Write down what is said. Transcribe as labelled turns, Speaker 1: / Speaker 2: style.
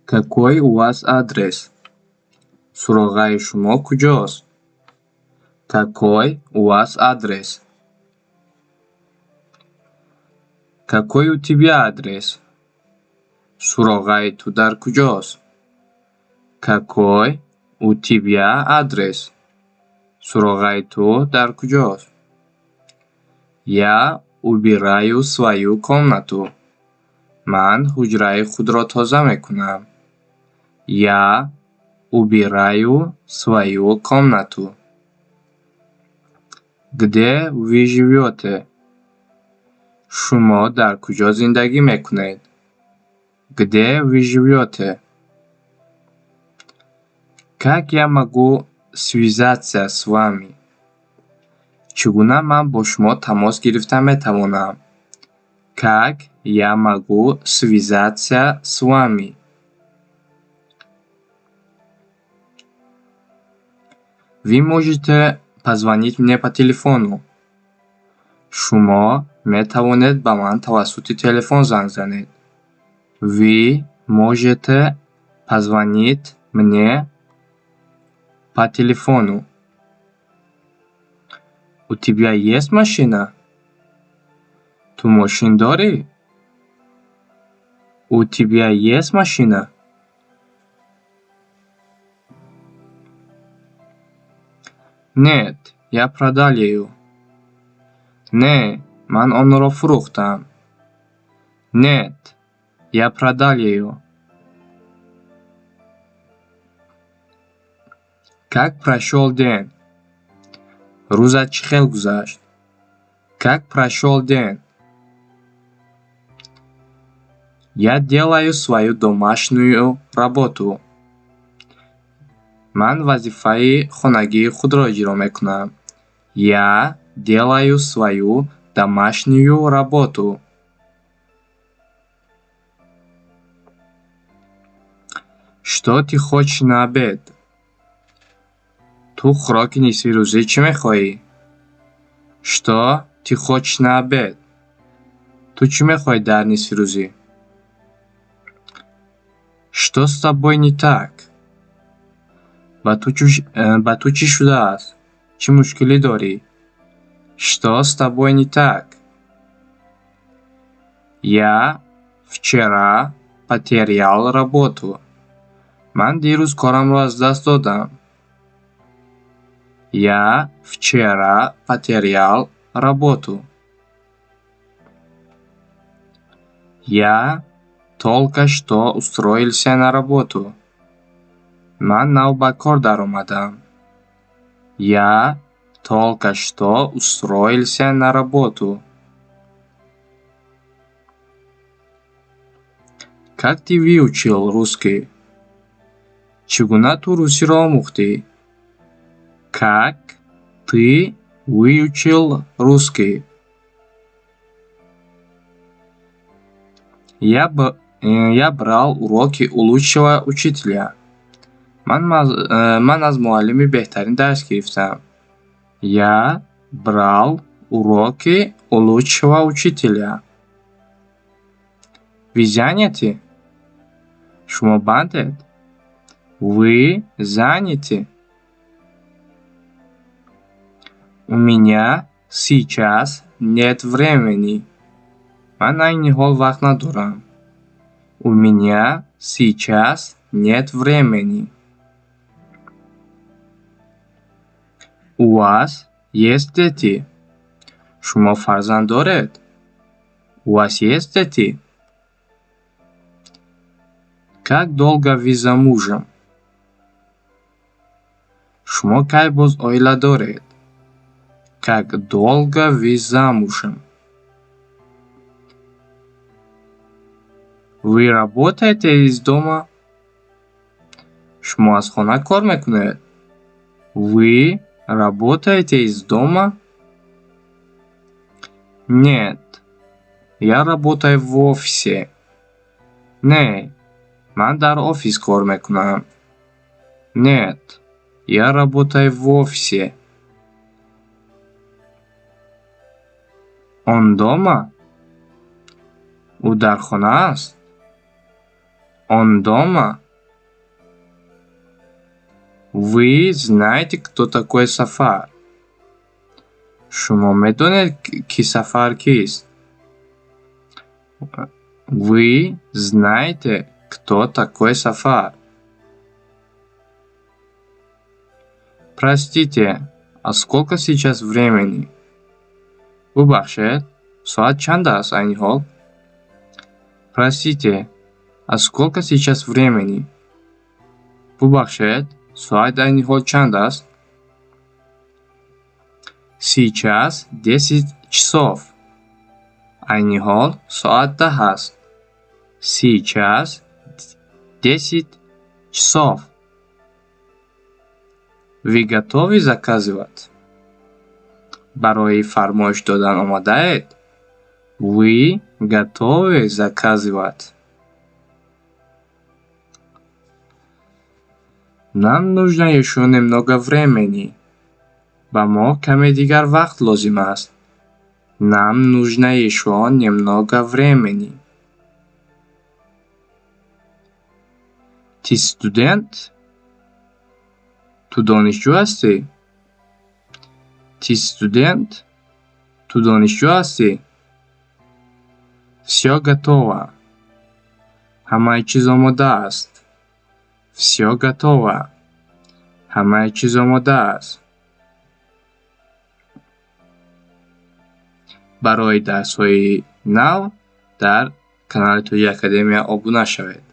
Speaker 1: Какой у вас адрес? Суроғаи шумо куҷост? Какой у вас адрес? Какой у тебя адрес? Суроғаи ту дар куҷост? Какой у тебя адрес? Суроғаи ту дар куҷост? Я убираю свою комнату. Ман ҳуҷраи худро тоза мекунам. Я убираю свою комнату. Где вы живете? Шумо дар куҷо зиндагӣ мекунед? Где вы живете? Как я могу связаться с вами? Чӣ гуна ман бо шумо тамос гирифта метавонам? Как я могу связаться с вами? Вы можете позвонить мне по телефону. Шумо метавонед ба ман тавассути телефон занг занед. Вы можете позвонить мне по телефону. У тебя есть машина? Ту машин дорӣ? У тебя есть машина? Нет, я продал её. Не, ман онро фурӯхтам. Нет, я продал её. Как прошёл день? Рӯзат чӣ хел гузашт? Как прошёл день? Я делаю свою домашнюю работу. Ман вазифаи хонагии худро иҷро мекунам. Я делаю свою домашнюю работу. Что ты хочешь на обед? Ту хӯроки нисфирӯзӣ чӣ мехоҳӣ? Что ты хочешь на обед? Ту чӣ мехоҳӣ дар нисфирӯзӣ? Что с тобой не так? Ба ту чӣ шудааст? Чӣ мушкилӣ дорӣ? Что с тобой не так? Я вчера потерял работу. Ман дирӯз корамро аз даст додам. Я вчера потерял работу. Я только что устроился на работу. Ман нав ба кор даромадам. Я только что устроился на работу. Как ты выучил русский? Чӣ гуна ту русиро омӯхтӣ? Как ты выучил русский? Я брал уроки у лучшего учителя. Ман аз муаллими беҳтарин дарс гирифтам. Я брал уроки у лучшего учителя. Вы заняты? Шумо бандед? Вы заняты? У меня сейчас нет времени. Ман айни ҳол вақт надорам. У меня сейчас нет времени. У вас есть дети? Шумо фарзанд доред? У вас есть дети? Как долго вы замужем? Шумо кай боз оила доред? Как долго вы замужем? Вы работаете из дома? Шумо аз хона кор мекунед? Вы работаете из дома? Нет, я работаю в офисе. Не, ман дар офис кор мекунам. Нет, я работаю в офисе. Он дома? Ӯ дар хона аст? Он дома? Вы знаете, кто такой Сафар? شما میدونید کی سفر کیست؟ Вы знаете, кто такой Сафар? Простите, а сколько сейчас времени? ببخشید، ساعت چند است این حال؟ Простите, а сколько сейчас времени? ببخشید، ساعت این حال چند است؟ Сейчас 10 часов. این حال ساعت 10 است. Сейчас 10 часов. Вы готовы заказывать? برای فرمایش دادن آماده‌اید؟ Вы готовы заказывать? Нам нужно еще немного времени. ба мо каме дигар вақт лозим аст. Нам нужно еще немного времени. Ты студент? Ту донишҷӯ ҳастӣ? Ты студент? Ту донишҷӯ ҳастӣ? Всё готово. Ҳамаи чиз омода аст. Всё готово. Ҳамаи чиз омода аст. барои дарсҳои нав дар канали Тоҷи Академия обуна шавед.